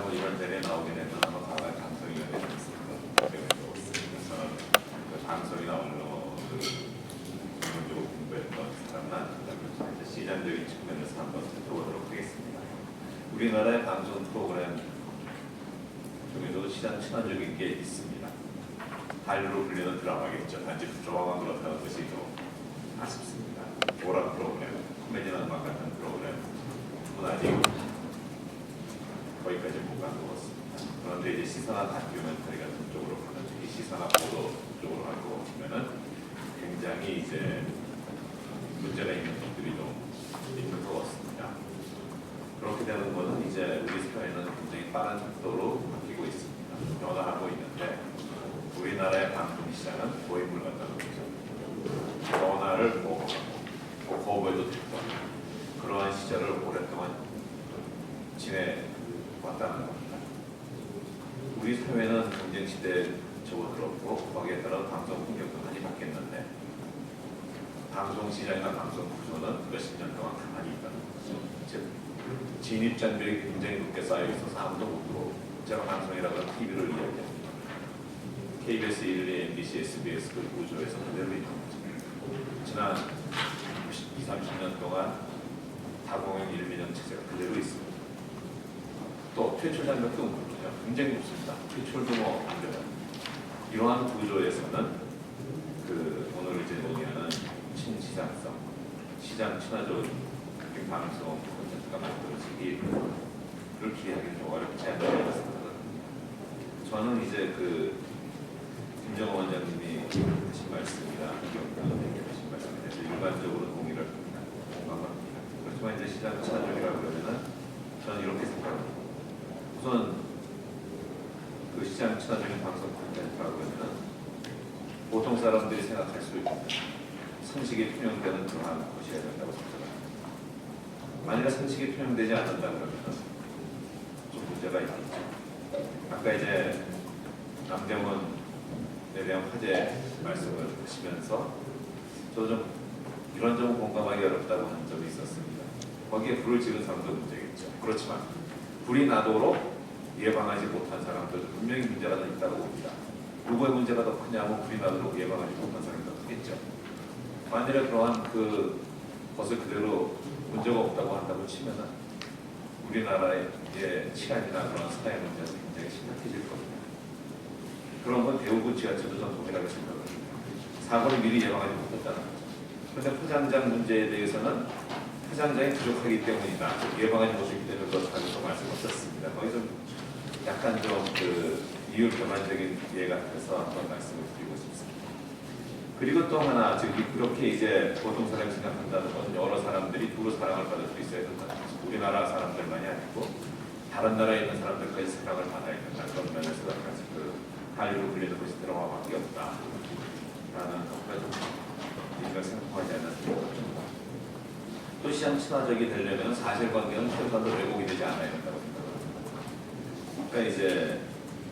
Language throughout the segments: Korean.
뭐 이런 자리에 나오게 되면 아마 과거에 방송위원회 저는 그 방송이나 언론을 전문적으로 공부했던 사람은 아닙니다. 그래서 시장적인 측면에서 한번 살펴보도록 하겠습니다. 우리나라의 방송 프로그램 중에서도 시장 친화적인 게 있습니다. 한류로 불리는 드라마겠죠. 단지 드라마만 그렇다는 것이 좀 아쉽습니다. 오락 프로그램, 코미디나 음악 같은 프로그램은 아직 거기까지 못 가보았습니다. 그런데 이제 시사나 다큐멘터리 같은 쪽으로 가는, 특히 시사나 보도 쪽으로 가고 보면은 굉장히 이제 문제가 있는 것들이 좀 있는 것 같습니다. 그렇게 되는 것은 이제 우리 사회는 굉장히 빠른 속도로 바뀌고 있습니다. 변화하고 있는데 우리나라의 방송 시장은 고인물 같다는 거죠. 변화를 거부해도 됐던 그러한 시절을 오랫동안 지내왔다는 겁니다. 우리 사회는 경쟁 시대에 접어들었고 거기에 따라 방송 환경도 많이 바뀌었는데 방송 시장이나 방송 구조는 몇십 년 동안 가만히 있다는 거죠. 즉 진입 장벽이 굉장히 높게 쌓여 있어서 아무도 못 들어오고, 제가 방송이라고 하는 TV를 이야기합니다. KBS 1, MBC, SBS 그 구조에서 그대로 있는 거죠. 지난 20, 30년 동안 다공영 1민영 체제가 그대로 있습니다. 또 퇴출 장벽도 높거든요. 굉장히 높습니다. 퇴출도 안 돼요. 이러한 구조에서는 오늘 이제 논의하는 친시장성, 시장 친화적인 방송 콘텐츠가 만들어지기를 기대하기는 좀 어렵지 않나 생각합니다. 저는 이제 김정호 원장님이 하신 말씀이나 이경규 하신 말씀에 대해서 일반적으로 동의를 합니다. 공감합니다. 그렇지만 이제 시장 친화적이라고 그러면은 저는 이렇게 생각합니다. 우선 그 시장 친화적인 방송 콘텐츠라고 하면은 보통 사람들이 생각할 수 있는 상식이 투영되는 그러한 것이어야 된다고 생각합니다. 만약에 상식이 투영되지 않는다 그러면 좀 문제가 있겠죠. 아까 이제 남대문에 대한 화제 말씀을 하시면서 저도 좀 이런 점 공감하기 어렵다고 한 점이 있었습니다. 거기에 불을 지른 사람도 문제겠죠. 그렇지만 불이 나도록 예방하지 못한 사람들도 분명히 문제가 더 있다고 봅니다. 누구의 문제가 더 크냐면 불이 나도록 예방하지 못한 사람이 더 크겠죠. 만일에 그러한 것을 그대로 문제가 없다고 한다고 치면은 우리나라의 치안이나 그런 사회 문제는 굉장히 심각해질 겁니다. 그런 건 대우구 지하철도 전 동일하게 생각을 합니다. 사고를 미리 예방하지 못했다는 거죠. 그런데 포장장 문제에 대해서는 포장장이 부족하기 때문이다. 예방하지 못했기 때문에 그렇다고 말씀하셨습니다. 거기 좀 약간 좀 이유 교만적인 예 같아서 한번 말씀을 드리고 싶습니다. 그리고 또 하나, 즉 그렇게 이제 보통 사람이 생각한다는 건 여러 사람들이 두루 사랑을 받을 수 있어야 된다는 거죠. 우리나라 사람들만이 아니고 다른 나라에 있는 사람들까지 사랑을 받아야 된다. 그런 면에서 한류로 불리는 것이 드라마밖에 없다라는 것과 좀 우리가 생각하지 않았습니다. 또 시장 친화적이 되려면 사실관계는 최소한도 왜곡이 되지 않아야 된다고 생각합니다. 그러니까 이제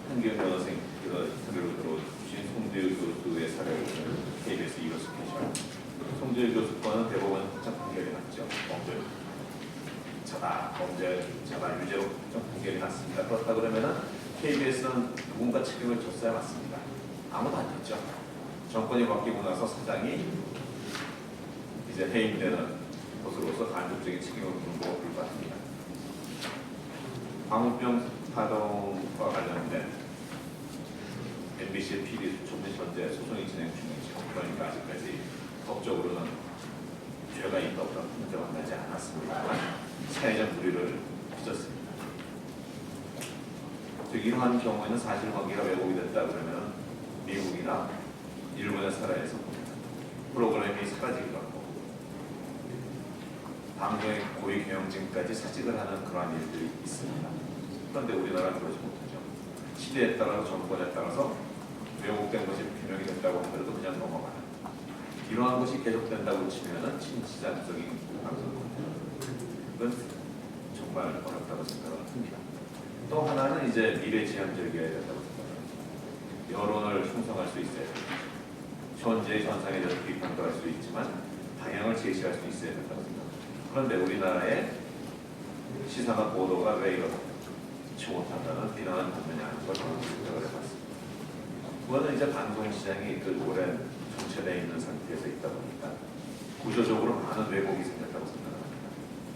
한기현 변호사님 인터뷰로 들어주신 송재율 교수의 사례를 KBS 2호 스페셜. 송재율 교수 거는 대법원 확정 판결이 났죠. 범죄자가 유죄로 확정 판결이 났습니다. 그렇다 그러면은 KBS는 누군가 책임을 졌어야 맞습니다. 아무도 안 졌죠. 정권이 바뀌고 나서 사장이 이제 해임되는 것으로서 간접적인 책임을 부는 거와 불가합니다. 광우병 파동과 관련된 MBC의 PD 수첩 및 현재 소송이 진행 중이죠. 그러니까 아직까지 법적으로는 죄가 있다 없다 문제가 나지 않았습니다만 사회적 불이를 빚었습니다. 즉 이러한 경우에는 사실관계가 왜곡이 됐다 그러면 미국이나 일본의 사례에서 프로그램이 사라지기도 하고 방송의 고위 경영진까지 사직을 하는 그러한 일들이 있습니다. 그런데 우리나라는 그러지 못하죠. 시대에 따라서 정권에 따라서 왜곡된 것이 규명이 됐다고 하더라도 그냥 넘어가는 이러한 것이 계속된다고 치면은 친시장적인 방송 콘텐츠는 정말 어렵다고 생각을 합니다. 또 하나는 이제 미래지향적이어야 된다고 생각합니다. 여론을 형성할 수 있어야 됩니다. 현재의 현상에 대해서 비판도 할 수 있지만 방향을 제시할 수 있어야 된다고 생각합니다. 그런데 우리나라의 시사나 보도가 왜 이렇습니까? 좋지 못한다는 비난을 받느냐 하는 걸 저는 생각을 해봤습니다. 그거는 이제 방송 시장이 오랜 정체되어 있는 상태에서 있다 보니까 구조적으로 많은 왜곡이 생겼다고 생각합니다.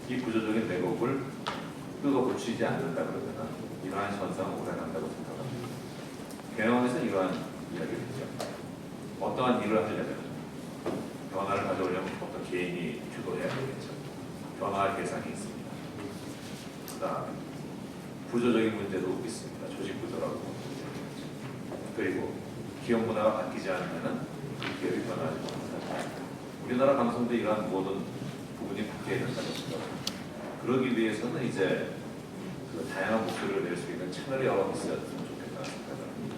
이 구조적인 왜곡을 끄고 고치지 않는다 그러면 이러한 현상은 오래간다고 생각합니다. 경영에서 이러한 이야기를 했죠. 어떠한 일을 하려면 변화를 가져오려면 어떤 개인이 주도해야 되겠죠. 변화할 대상이 있습니다. 그다음에 구조적인 문제도 있습니다. 조직 구조라고. 그리고 기업 문화가 바뀌지 않으면 기업이 변화하지 못합니다. 우리나라 방송도 이러한 모든 부분이 바뀌어야 된다고 생각합니다. 그러기 위해서는 이제 다양한 목소리를 낼 수 있는 채널이 여러 있었으면 좋겠다는 생각을 합니다.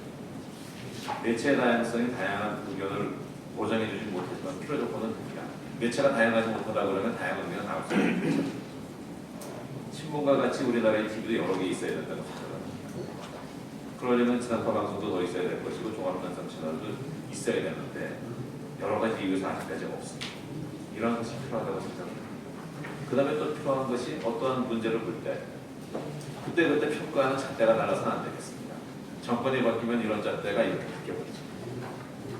매체의 다양성이 다양한 의견을 보장해주지 못하지만 필요 조건은 됩니다. 매체가 다양하지 못하다 그러면 다양한 의견이 나올 수 있겠죠. 신문과 같이 우리나라의 TV도 여러 개 있어야 된다고 생각합니다. 그러려면 지상파 방송도 더 있어야 될 것이고 종합편성 채널도 있어야 되는데 여러 가지 이유에서 아직까지 없습니다. 이러한 것이 필요하다고 생각합니다. 그 다음에 또 필요한 것이 어떠한 문제를 볼 때 그때그때 평가하는 잣대가 달라서는 안 되겠습니다. 정권이 바뀌면 이런 잣대가 이렇게 바뀌어버리죠.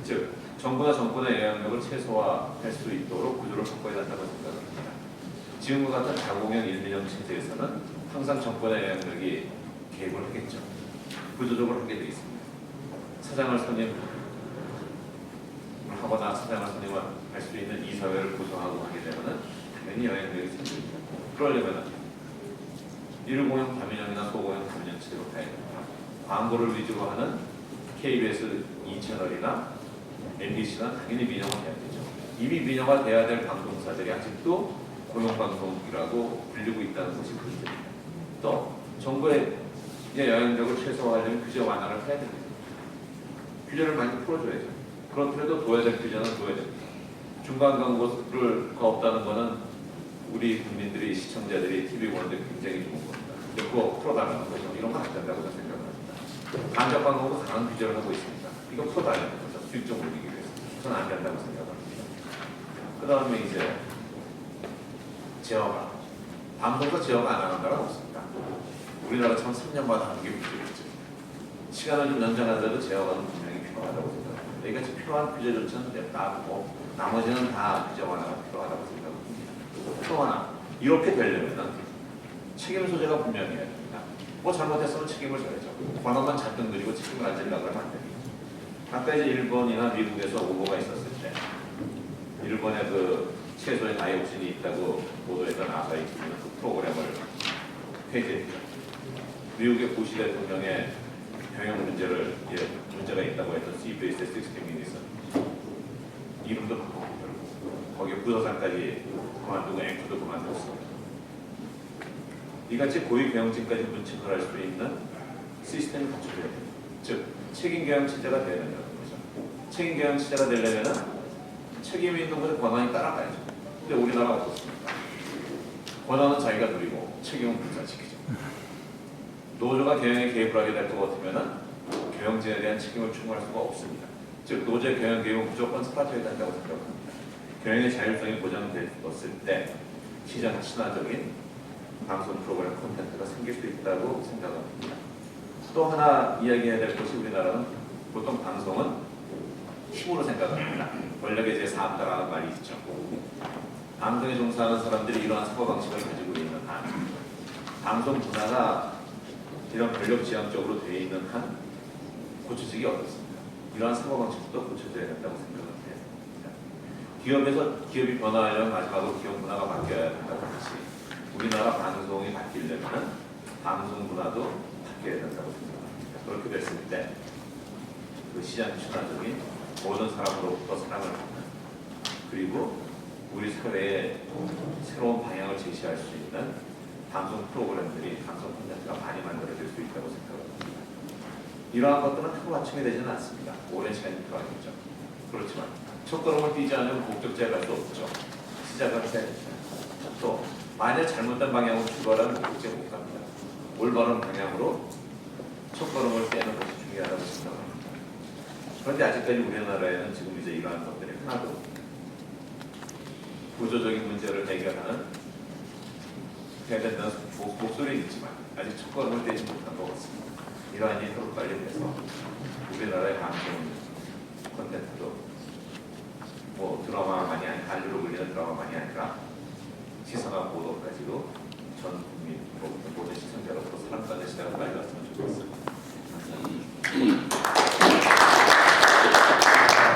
즉 정부나 정권의 영향력을 최소화할 수 있도록 구조를 바꿔야 한다고 생각합니다. 지금과 같은 다공형 1, 2년 체제에서는 항상 정권의 영향력이 개입을 하겠죠. 구조적으로 하게 되어 있습니다. 사장을 선임하거나 사장을 선임할 수 있는 이사회를 구성하고 하게 되면 당연히 영향력이 생깁니다. 그러려면 1공형 다민형이나 소공형 다민형 체제로 가야 됩니다. 광고를 위주로 하는 KBS 2채널이나 MBC는 당연히 민영화 해야 되죠. 이미 민영화 돼야 될 방송사들이 아직도 공영방송이라고 불리고 있다는 것이 문제입니다. 또 정부의 영향력을 최소화하려면 규제 완화를 해야 됩니다. 규제를 많이 풀어줘야죠. 그렇더라도 둬야 될 규제는 둬야 됩니다. 중간 광고를 없다는 것은 우리 국민들이 시청자들이 TV 보는데 굉장히 좋은 겁니다. 그거 풀어달라는 거죠. 이런 건 안 된다고 저는 생각합니다. 간접 광고도 강한 규제를 하고 있습니다. 이거 풀어달라는 거죠. 수익적 올리기 위해서. 저는 안 된다고 생각합니다. 그 다음에 이제 제어가. 방송사 제어가 안 하는 나라가 없습니다. 우리나라처럼 3년마다 하는 게 문제겠죠. 시간을 좀 연장하더라도 제어가는 분명히 필요하다고 생각합니다. 이같이 필요한 규제 조치는 냅다하고 나머지는 다 규제 완화가 필요하다고 생각합니다. 또 하나, 이렇게 되려면 책임 소재가 분명해야 됩니다. 뭐 잘못했으면 책임을 져야죠. 권한만 잔뜩 누리고 책임을 안 지려고 하면 안 됩니다. 아까 이제 일본이나 미국에서 오보가 있었을 때 일본의 최소의 나이 옵션이 있다고 보도했던 아사히 TV는 그 프로그램을 폐지했죠. 미국의 부시 대통령의 병역 문제를 문제가 있다고 했던 CBS 60미니스 이름도 바꾸고 거기에 부서장까지 그만두고 앵커도 그만뒀습니다. 이같이 고위 경영진까지 문책을 할 수 있는 시스템이 갖춰져야 됩니다. 즉 책임 경영 체제가 되어야 된다는 거죠. 책임 경영 체제가 되려면 책임이 있는 곳에 권한이 따라가야죠. 근데 우리나라가 어떻습니까? 권한은 자기가 누리고 책임은 분산시키죠. 노조가 경영에 개입을 하게 될 것 같으면 경영진에 대한 책임을 추구할 수가 없습니다. 즉 노조의 경영 개입은 무조건 사라져야 된다고 생각합니다. 경영의 자율성이 보장됐을 때 시장 친화적인 방송 프로그램 콘텐츠가 생길 수 있다고 생각합니다. 또 하나 이야기해야 될 것이 우리나라는 보통 방송은 힘으로 생각합니다. 권력의 제3다라는 말이 있죠. 방송에 종사하는 사람들이 이러한 사고방식을 가지고 있는 한 방송 문화가 이런 권력 지향적으로 되어 있는 한 고쳐지기 어렵습니다. 이러한 사고방식도 고쳐져야 된다고 생각합니다. 기업이 변화하려면 마지막으로 기업 문화가 바뀌어야 된다고 하듯이 우리나라 방송이 바뀌려면 방송 문화도 바뀌어야 된다고 생각합니다. 그렇게 됐을 때 그 시장 친화적인 모든 사람으로부터 사랑을 받는 그리고 우리 사회에 새로운 방향을 제시할 수 있는 방송 프로그램들이 방송 콘텐츠가 많이 만들어질 수 있다고 생각합니다. 이러한 것들은 하루아침에 되지는 않습니다. 오랜 시간이 필요하겠죠. 그렇지만 첫걸음을 뛰지 않으면 목적지에 갈 수 없죠. 시작을 해야 됩니다. 또 만약 잘못된 방향으로 출발하면 목적지에 못 갑니다. 올바른 방향으로 첫걸음을 떼는 것이 중요하다고 생각합니다. 그런데 아직까지 우리나라에는 지금 이제 이러한 것들이 하나도 구조적인 문제를 해결하는 해야 된다는 목소리는 있지만 아직 첫걸음을 떼지 못한 것 같습니다. 이러한 일과 관련해서 우리나라의 방송 콘텐츠도 뭐 드라마만이 아니라 한류로 불리는 드라마만이 아니라 시선과 보도까지도 전 국민 모든 시청자로부터 사랑받는 시대가 빨리 왔으면 좋겠습니다.